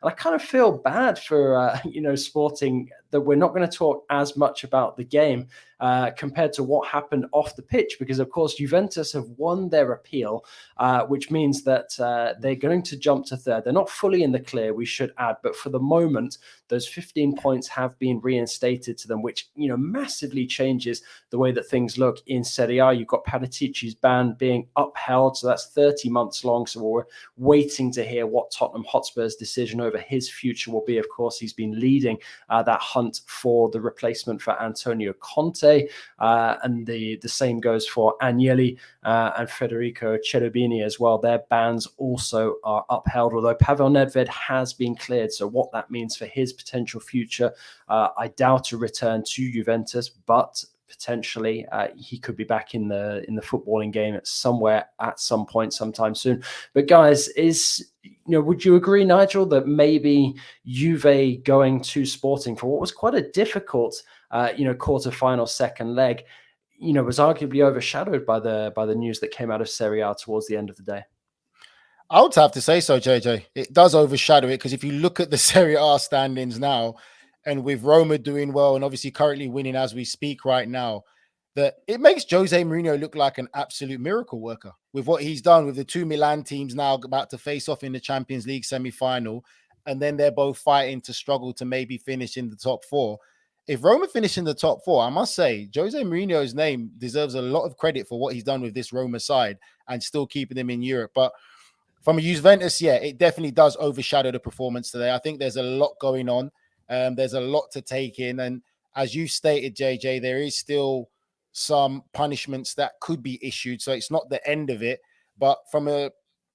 And I kind of feel bad for, Sporting, that we're not going to talk as much about the game compared to what happened off the pitch, because, of course, Juventus have won their appeal, which means that they're going to jump to third. They're not fully in the clear, we should add, but for the moment, those 15 points have been reinstated to them, which, massively changes the way that things look in Serie A. You've got Paratici's ban being upheld, so that's 30 months long. So we're waiting to hear what Tottenham Hotspur's decision over his future will be. Of course, he's been leading that hunt for the replacement for Antonio Conte, and the same goes for Agnelli and Federico Cherubini as well. Their bans also are upheld, although Pavel Nedved has been cleared. So what that means for his potential future, I doubt a return to Juventus, but potentially he could be back in the footballing game at some point sometime soon. But guys, would you agree, Nigel, that maybe Juve going to Sporting for what was quite a difficult quarter-final second leg, was arguably overshadowed by the news that came out of Serie A towards the end of the day? I would have to say so, JJ. It does overshadow it, because if you look at the Serie A standings now, and with Roma doing well and obviously currently winning as we speak right now, that it makes Jose Mourinho look like an absolute miracle worker with what he's done with the two Milan teams now about to face off in the Champions League semi-final, and then they're both fighting to struggle to maybe finish in the top four. If Roma finish in the top four, I must say, Jose Mourinho's name deserves a lot of credit for what he's done with this Roma side and still keeping them in Europe. But from a Juventus, yeah, it definitely does overshadow the performance today. I think there's a lot going on. There's a lot to take in. And as you stated, JJ, there is still some punishments that could be issued. So it's not the end of it. But from a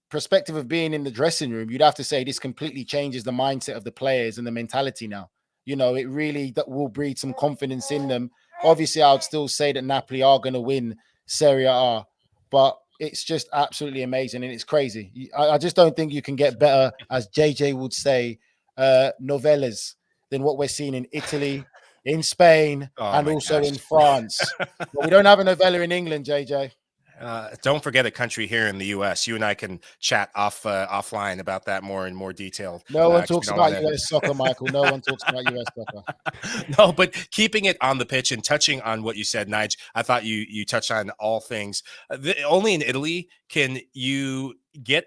perspective of being in the dressing room, you'd have to say this completely changes the mindset of the players and the mentality now. It really will breed some confidence in them. Obviously, I would still say that Napoli are going to win Serie A, but it's just absolutely amazing and it's crazy. I just don't think you can get better, as JJ would say, novellas than what we're seeing in Italy, in Spain, and also in France. But we don't have a novella in England, JJ. Don't forget a country here in the U.S. You and I can chat offline about that more in more detail. No one talks about U.S. soccer, Michael. No one talks about U.S. soccer. No, but keeping it on the pitch and touching on what you said, Nige, I thought you touched on all things. Only in Italy can you get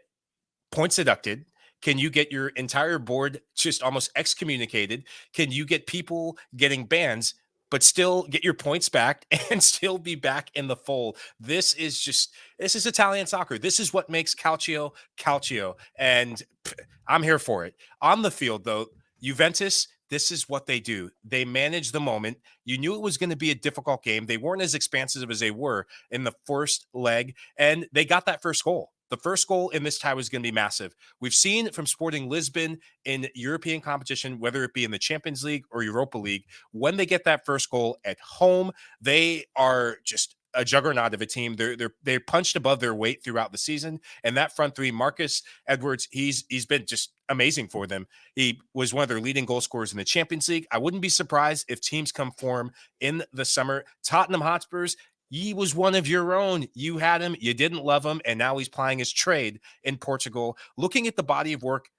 points deducted. Can you get your entire board just almost excommunicated? Can you get people getting bans, but still get your points back and still be back in the fold? This is Italian soccer. This is what makes calcio. And I'm here for it. On the field, though, Juventus, this is what they do. They manage the moment. You knew it was going to be a difficult game. They weren't as expansive as they were in the first leg, and they got that first goal. The first goal in this tie was going to be massive. We've seen from Sporting Lisbon in European competition, whether it be in the Champions League or Europa League, when they get that first goal at home, they are just a juggernaut of a team. They're punched above their weight throughout the season. And that front three, Marcus Edwards, he's been just amazing for them. He was one of their leading goal scorers in the Champions League. I wouldn't be surprised if teams come form in the summer. Tottenham Hotspurs, he was one of your own. You had him, you didn't love him, and now he's plying his trade in Portugal. Looking at the body of work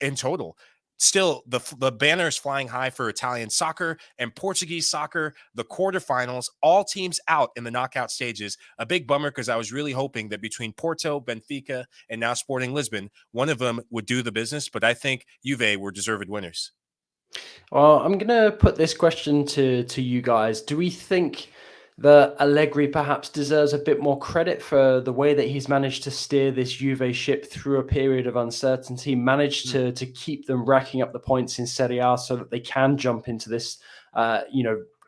in total, still the banner is flying high for Italian soccer and Portuguese soccer. The quarterfinals, all teams out in the knockout stages. A big bummer, because I was really hoping that between Porto, Benfica, and now Sporting Lisbon, one of them would do the business. But I think Juve were deserved winners. Well, I'm going to put this question to you guys. Do we think that Allegri perhaps deserves a bit more credit for the way that he's managed to steer this Juve ship through a period of uncertainty, managed to keep them racking up the points in Serie A so that they can jump into this,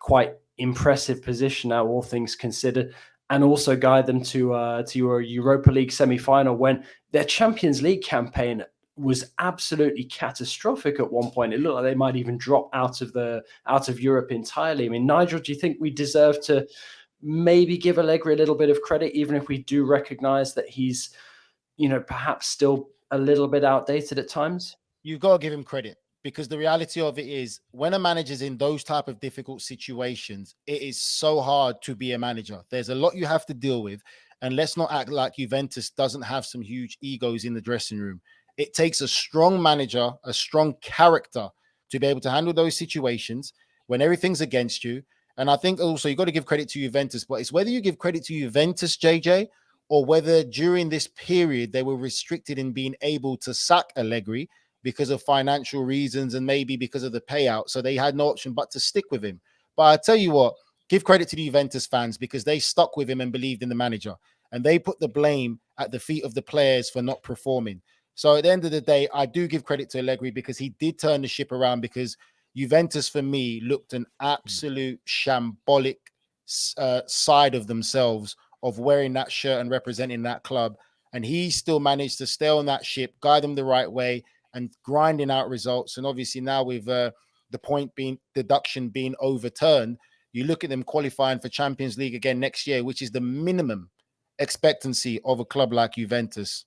quite impressive position now, all things considered, and also guide them to a Europa League semi-final when their Champions League campaign was absolutely catastrophic at one point. It looked like they might even drop out of Europe entirely. I mean, Nigel, do you think we deserve to maybe give Allegri a little bit of credit, even if we do recognize that he's, perhaps still a little bit outdated at times? You've got to give him credit, because the reality of it is, when a manager's in those type of difficult situations, it is so hard to be a manager. There's a lot you have to deal with. And let's not act like Juventus doesn't have some huge egos in the dressing room. It takes a strong manager, a strong character to be able to handle those situations when everything's against you. And I think also you got to give credit to Juventus, but it's whether you give credit to Juventus, JJ, or whether during this period they were restricted in being able to sack Allegri because of financial reasons and maybe because of the payout. So they had no option but to stick with him. But I tell you what, give credit to the Juventus fans because they stuck with him and believed in the manager. And they put the blame at the feet of the players for not performing. So at the end of the day, I do give credit to Allegri because he did turn the ship around, because Juventus, for me, looked an absolute shambolic side of themselves of wearing that shirt and representing that club. And he still managed to stay on that ship, guide them the right way, and grinding out results. And obviously now with the point being deduction being overturned, you look at them qualifying for Champions League again next year, which is the minimum expectancy of a club like Juventus.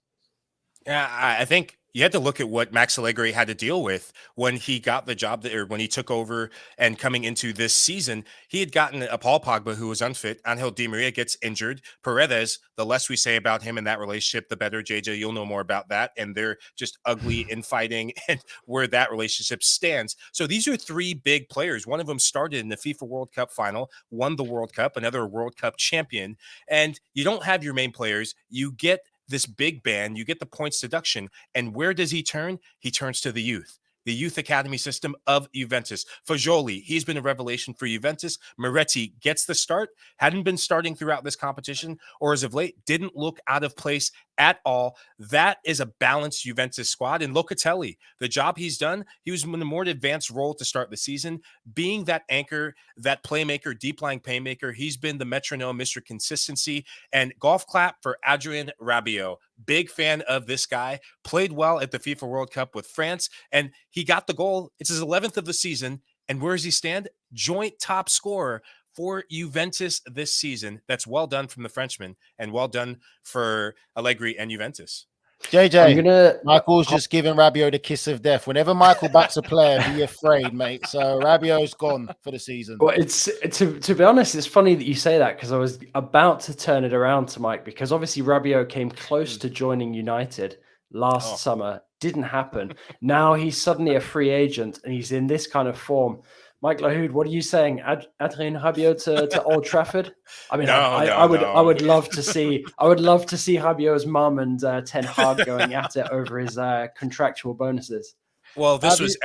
Yeah, I think you had to look at what Max Allegri had to deal with when he got the job or when he took over and coming into this season. He had gotten a Paul Pogba who was unfit. Angel Di Maria gets injured. Paredes, the less we say about him in that relationship, the better. JJ, you'll know more about that. And they're just ugly infighting and where that relationship stands. So these are three big players. One of them started in the FIFA World Cup final, won the World Cup, another World Cup champion. And you don't have your main players. You get this big band, you get the points deduction. And where does he turn? He turns to the youth academy system of Juventus. Fagioli, he's been a revelation for Juventus. Moretti gets the start, hadn't been starting throughout this competition, or as of late, didn't look out of place at all. That is a balanced Juventus squad. And Locatelli, the job he's done, he was in a more advanced role to start the season, being that anchor, that playmaker, deep lying playmaker. He's been the metronome, Mr. Consistency. And golf clap for Adrien Rabiot. Big fan of this guy, played well at the FIFA World Cup with France, and he got the goal. It's his 11th of the season. And where does he stand? Joint top scorer for Juventus this season. That's well done from the Frenchman and well done for Allegri and Juventus. JJ, Michael's just giving Rabiot the kiss of death. Whenever Michael backs a player, be afraid, mate. So Rabiot's gone for the season. Well, it's to be honest, it's funny that you say that because I was about to turn it around to Mike, because obviously Rabiot came close to joining United last summer. Didn't happen. Now he's suddenly a free agent and he's in this kind of form. Mike Lahoud, what are you saying? Adrien Rabiot to Old Trafford? I mean, I would love to see Rabiot's mum and Ten Hag going at it over his contractual bonuses. Well, this was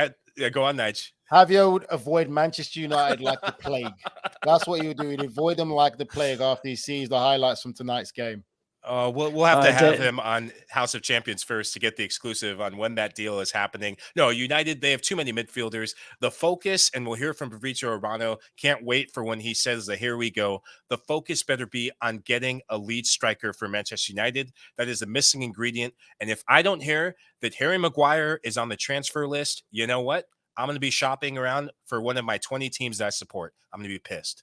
go on, Nige. Javier would avoid Manchester United like the plague. That's what he would do. He'd avoid them like the plague after he sees the highlights from tonight's game. We'll have to have him on House of Champions first to get the exclusive on when that deal is happening. No, United, they have too many midfielders. The focus, and we'll hear from Fabrizio Romano, can't wait for when he says that here we go. The focus better be on getting a lead striker for Manchester United. That is a missing ingredient. And if I don't hear that Harry Maguire is on the transfer list, you know what? I'm going to be shopping around for one of my 20 teams that I support. I'm going to be pissed.